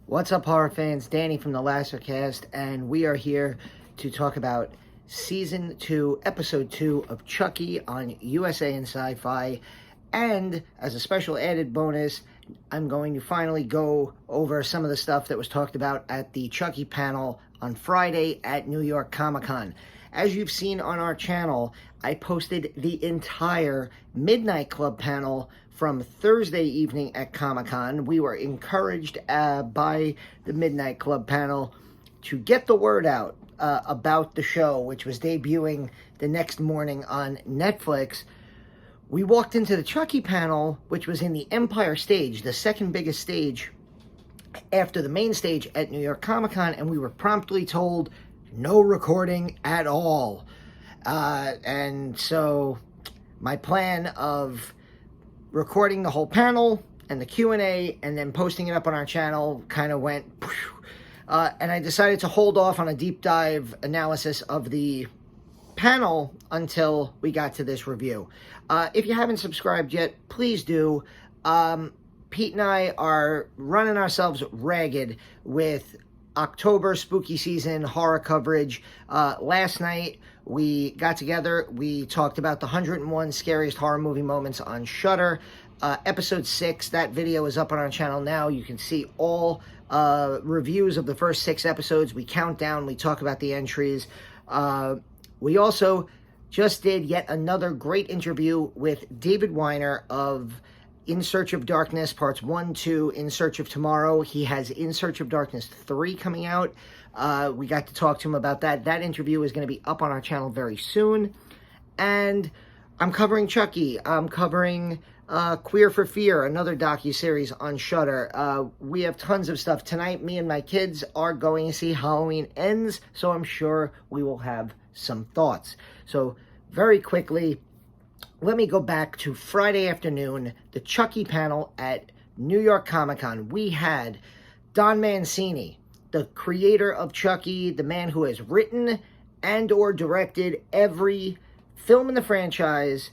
What's up, horror fans? Danny from the Lasercast, and we are here to talk about Season 2, Episode 2 of Chucky on USA and SYFY. And as a special added bonus, I'm going to finally go over some of the stuff that was talked about at the Chucky panel on Friday at New York Comic-Con. As you've seen on our channel, I posted the entire Midnight Club panel from Thursday evening at Comic-Con. We were encouraged by the Midnight Club panel to get the word out about the show, which was debuting the next morning on Netflix. We walked into the Chucky panel, which was in the Empire stage, the second biggest stage after the main stage at New York Comic-Con, and we were promptly told no recording at all. And so my plan of recording the whole panel and the Q&A and then posting it up on our channel kind of went, and I decided to hold off on a deep dive analysis of the panel until we got to this review. If you haven't subscribed yet, please do. Pete and I are running ourselves ragged with October spooky season horror coverage. Last night we got together, we talked about the 101 scariest horror movie moments on Shudder. Episode 6, that video is up on our channel now. You can see all reviews of the first 6 episodes. We count down, we talk about the entries. We also just did yet another great interview with David Weiner of In Search of Darkness, Parts 1, 2, In Search of Tomorrow. He has In Search of Darkness 3 coming out. We got to talk to him about that. That interview is going to be up on our channel very soon. And I'm covering Chucky. I'm covering Queer for Fear, another docuseries on Shudder. We have tons of stuff. Tonight, me and my kids are going to see Halloween Ends, so I'm sure we will have some thoughts. So, very quickly, let me go back to Friday afternoon, the Chucky panel at New York Comic-Con. We had Don Mancini, the creator of Chucky, the man who has written and or directed every film in the franchise,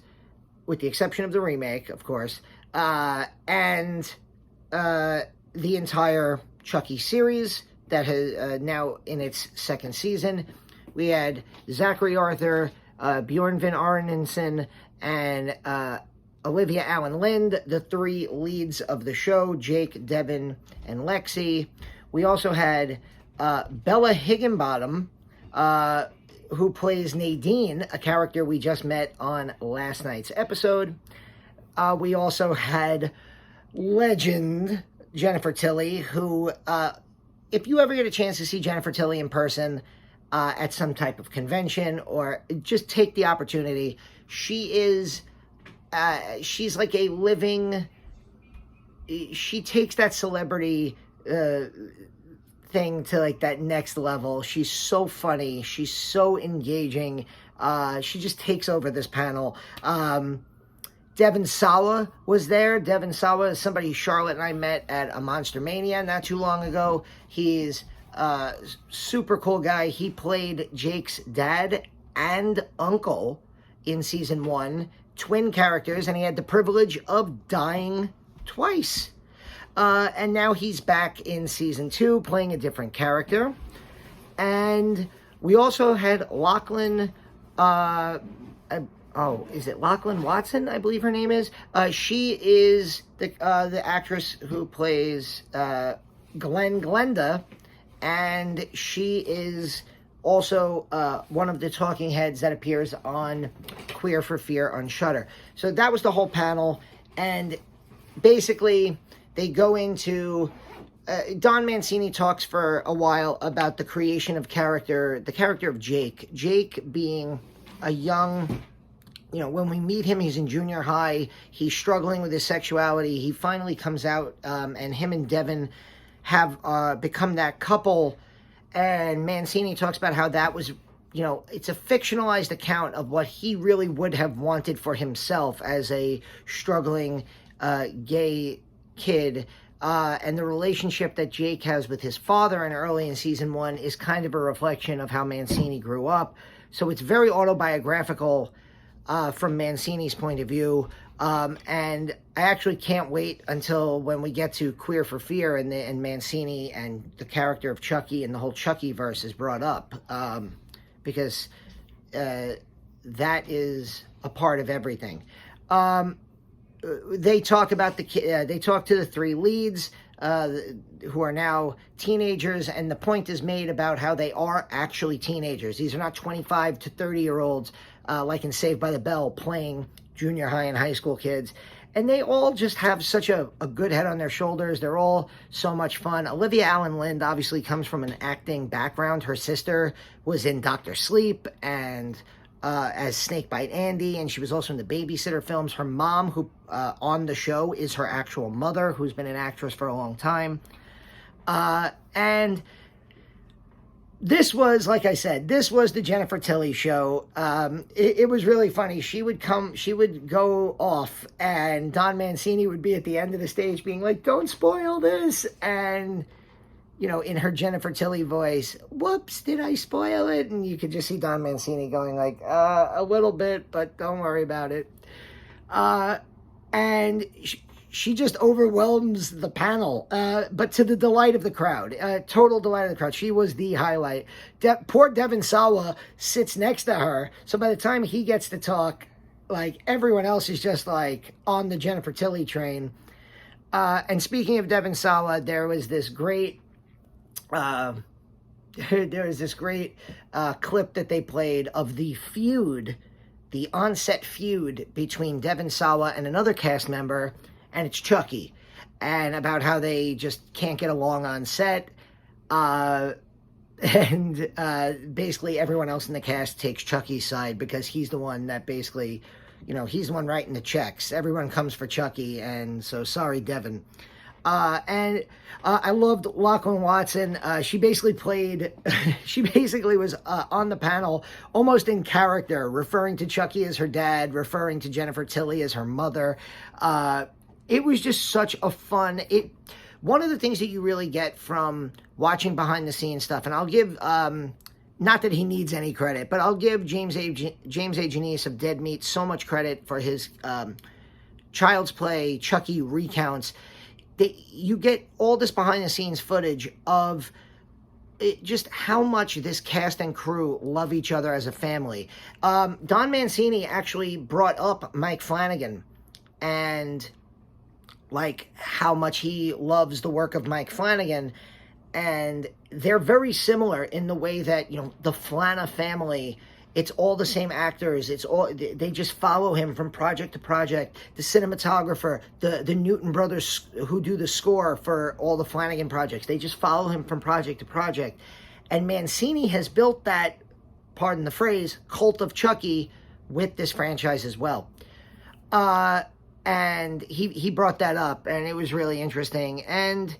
with the exception of the remake, of course, and the entire Chucky series that has now in its second season. We had Zachary Arthur, Bjorn Van Arnesen, and Olivia Allen Lind, the 3 leads of the show, Jake, Devin, and Lexy. We also had Bella Higginbottom, who plays Nadine, a character we just met on last night's episode. We also had legend Jennifer Tilly, who, if you ever get a chance to see Jennifer Tilly in person at some type of convention, or just take the opportunity, she's like a living, she takes that celebrity thing to like that next level. She's so funny, she's so engaging, she just takes over this panel. Devin Sawa was there. Devin Sawa is somebody Charlotte and I met at a Monster Mania not too long ago. He's a super cool guy. He played Jake's dad and uncle in season 1, twin characters, and he had the privilege of dying twice. And now he's back in season 2 playing a different character. And we also had Lachlan, is it Lachlan Watson, I believe her name is? She is the actress who plays Glen Glenda, and she is also one of the talking heads that appears on Queer for Fear on Shudder. So that was the whole panel, and basically they go into Don Mancini talks for a while about the creation of the character of Jake. Jake being a young, when we meet him, he's in junior high, he's struggling with his sexuality, he finally comes out, and him and Devin have become that couple. And Mancini talks about how that was, it's a fictionalized account of what he really would have wanted for himself as a struggling gay kid. And the relationship that Jake has with his father and early in season 1 is kind of a reflection of how Mancini grew up. So it's very autobiographical from Mancini's point of view. And I actually can't wait until when we get to Queer for Fear and Mancini and the character of Chucky and the whole Chucky verse is brought up, because that is a part of everything. They talk about they talk to the three leads, who are now teenagers, and the point is made about how they are actually teenagers. These are not 25 to 30-year-olds like in Saved by the Bell playing junior high and high school kids. And they all just have such a good head on their shoulders. They're all so much fun. Olivia Allen Lind obviously comes from an acting background. Her sister was in Dr. Sleep and as Snakebite Andy, and she was also in the Babysitter films. Her mom, who on the show, is her actual mother, who's been an actress for a long time. And this was, like I said, this was the Jennifer Tilly show. It was really funny. She would go off, and Don Mancini would be at the end of the stage being like, "Don't spoil this," and you know, in her Jennifer Tilly voice, "Whoops, did I spoil it?" And you could just see Don Mancini going like, "A little bit, but don't worry about it." And she just overwhelms the panel, but to the delight of the crowd, total delight of the crowd. She was the highlight. Poor Devin Sawa sits next to her, so by the time he gets to talk, like, everyone else is just like on the Jennifer Tilly train. And speaking of Devin Sawa, there was this great clip that they played of the feud, the on-set feud between Devin Sawa and another cast member, and it's Chucky, and about how they just can't get along on set, and basically everyone else in the cast takes Chucky's side because he's the one that basically, you know, he's the one writing the checks. Everyone comes for Chucky, and so sorry, Devin. And I loved Lachlan Watson. She basically was on the panel almost in character, referring to Chucky as her dad, referring to Jennifer Tilly as her mother. It was just such a fun... One of the things that you really get from watching behind-the-scenes stuff, and I'll give... not that he needs any credit, but I'll give James A. Janisse of Dead Meat so much credit for his Child's Play Chucky recounts. You get all this behind-the-scenes footage of just how much this cast and crew love each other as a family. Don Mancini actually brought up Mike Flanagan and like how much he loves the work of Mike Flanagan, and they're very similar in the way that, you know, the Flana family, it's all the same actors. They just follow him from project to project. The cinematographer, the Newton brothers who do the score for all the Flanagan projects, they just follow him from project to project. And Mancini has built that, pardon the phrase, cult of Chucky with this franchise as well. And he brought that up, and it was really interesting. And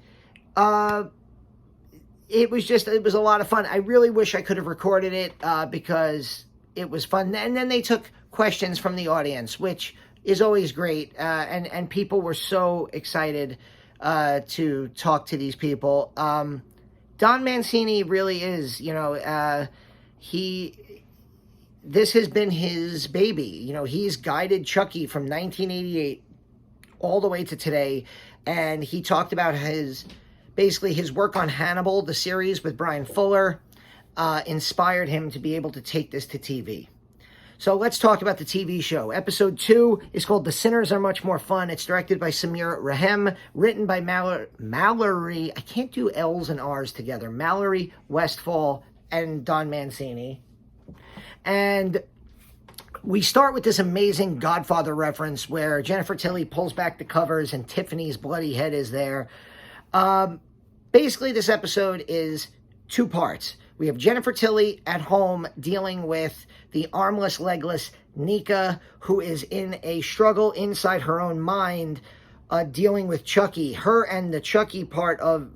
it was a lot of fun. I really wish I could have recorded it because it was fun. And then they took questions from the audience, which is always great. And people were so excited to talk to these people. Don Mancini really is, you know, this has been his baby. You know, he's guided Chucky from 1988 all the way to today. And he talked about basically his work on Hannibal, the series with Brian Fuller, inspired him to be able to take this to TV. So let's talk about the TV show. Episode 2 is called The Sinners Are Much More Fun. It's directed by Samir Rahem, written by Mallory, I can't do L's and R's together, Mallory Westfall and Don Mancini. And we start with this amazing Godfather reference where Jennifer Tilly pulls back the covers and Tiffany's bloody head is there. Basically, this episode is 2 parts. We have Jennifer Tilly at home dealing with the armless, legless Nica, who is in a struggle inside her own mind, dealing with Chucky. Her and the Chucky part of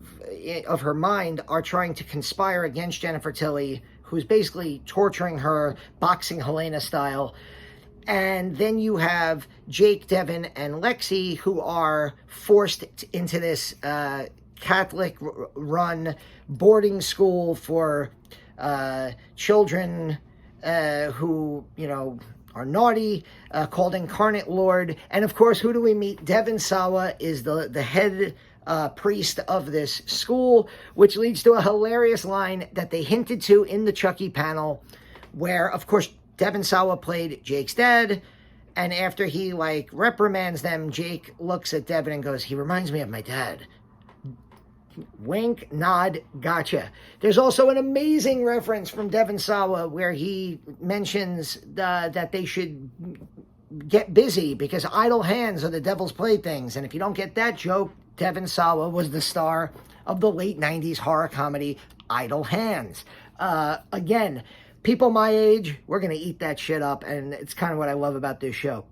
her mind are trying to conspire against Jennifer Tilly, who's basically torturing her, boxing Helena style. And then you have Jake, Devin, and Lexy, who are forced into this Catholic-run boarding school for children who, you know, are naughty, called Incarnate Lord. And of course, who do we meet? Devin Sawa is the head priest of this school, which leads to a hilarious line that they hinted to in the Chucky panel, where, of course, Devin Sawa played Jake's dad, and after he, like, reprimands them, Jake looks at Devin and goes, he reminds me of my dad. Wink, nod, gotcha. There's also an amazing reference from Devin Sawa where he mentions that they should get busy because idle hands are the devil's playthings. And if you don't get that joke, Devin Sawa was the star of the late 90s horror comedy Idle Hands. Again, people my age, we're going to eat that shit up, and it's kind of what I love about this show.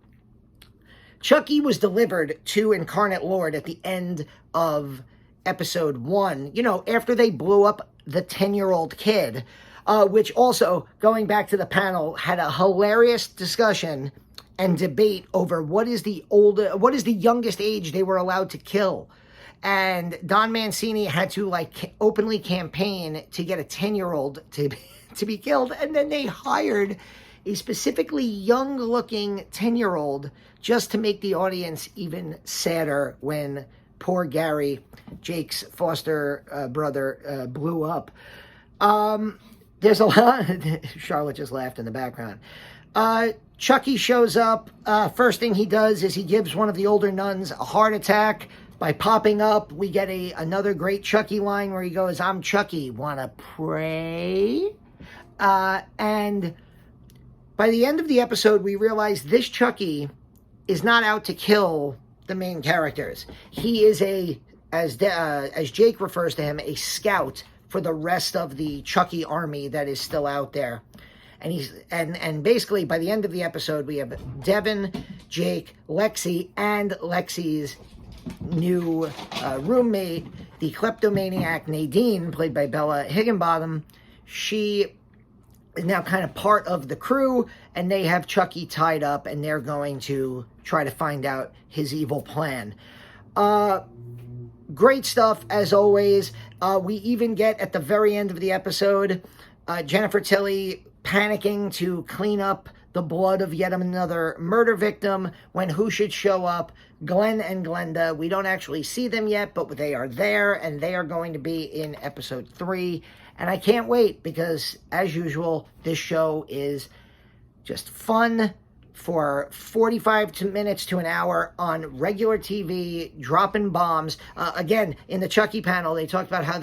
Chucky was delivered to Incarnate Lord at the end of episode 1, you know, after they blew up the 10-year-old kid, which also, going back to the panel, had a hilarious discussion and debate over what is the youngest age they were allowed to kill. And Don Mancini had to, like, openly campaign to get a 10-year-old to be killed, and then they hired a specifically young-looking 10-year-old just to make the audience even sadder when poor Gary, Jake's foster brother, blew up. There's a lot. Charlotte just laughed in the background. Chucky shows up. First thing he does is he gives one of the older nuns a heart attack by popping up. We get another great Chucky line where he goes, "I'm Chucky, wanna pray?" And by the end of the episode, we realize this Chucky is not out to kill the main characters. He is as Jake refers to him, a scout for the rest of the Chucky army that is still out there. And basically by the end of the episode, we have Devin, Jake, Lexy, and Lexy's new roommate, the kleptomaniac Nadine, played by Bella Higginbotham. She is now kind of part of the crew, and they have Chucky tied up, and they're going to try to find out his evil plan. Great stuff, as always. We even get, at the very end of the episode, Jennifer Tilly panicking to clean up the blood of yet another murder victim, when who should show up? Glen and Glenda. We don't actually see them yet, but they are there, and they are going to be in episode 3. And I can't wait because, as usual, this show is just fun for 45 minutes to an hour on regular TV, dropping bombs. Again, in the Chucky panel, they talked about how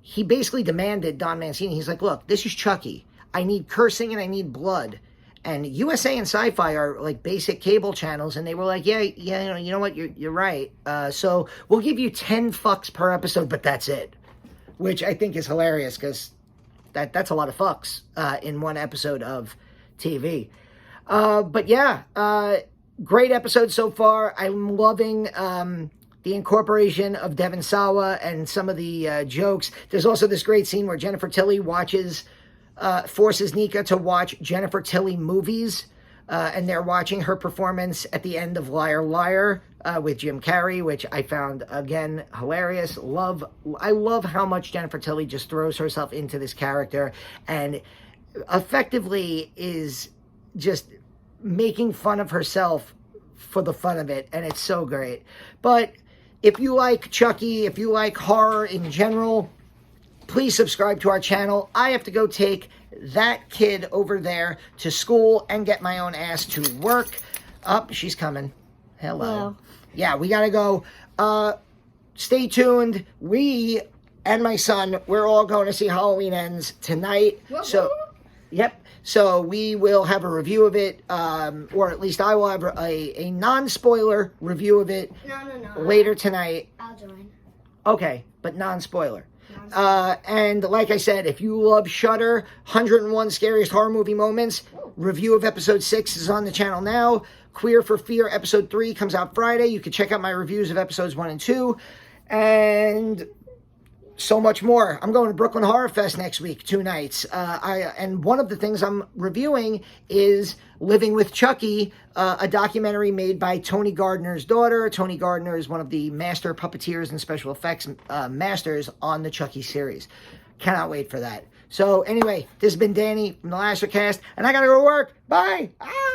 he basically demanded, Don Mancini, he's like, look, this is Chucky. I need cursing and I need blood. And USA and SYFY are like basic cable channels, and they were like, yeah, you know what, you're right. So we'll give you 10 fucks per episode, but that's it. Which I think is hilarious because that's a lot of fucks in one episode of TV. But yeah, great episode so far. I'm loving the incorporation of Devin Sawa and some of the jokes. There's also this great scene where Jennifer Tilly forces Nica to watch Jennifer Tilly movies, and they're watching her performance at the end of Liar Liar with Jim Carrey, which I found, again, hilarious. I love how much Jennifer Tilly just throws herself into this character and effectively is just making fun of herself for the fun of it, and it's so great. But if you like Chucky, if you like horror in general, please subscribe to our channel. I have to go take that kid over there to school and get my own ass to work. Up, she's coming. Hello. Yeah, we gotta go. Stay tuned. We and my son, we're all going to see Halloween Ends tonight. So, yep. So we will have a review of it, or at least I will have a non-spoiler review of it later tonight. I'll join. Okay, but non-spoiler. And like I said, if you love Shudder, 101 Scariest Horror Movie Moments, review of episode 6 is on the channel now. Queer for Fear episode 3 comes out Friday. You can check out my reviews of episodes 1 and 2. And so much more. I'm going to Brooklyn Horror Fest next week, 2 nights. And one of the things I'm reviewing is Living with Chucky, a documentary made by Tony Gardner's daughter. Tony Gardner is one of the master puppeteers and special effects masters on the Chucky series. Cannot wait for that. So anyway, this has been Danny from the Lasher Cast, and I gotta go to work. Bye. Ah!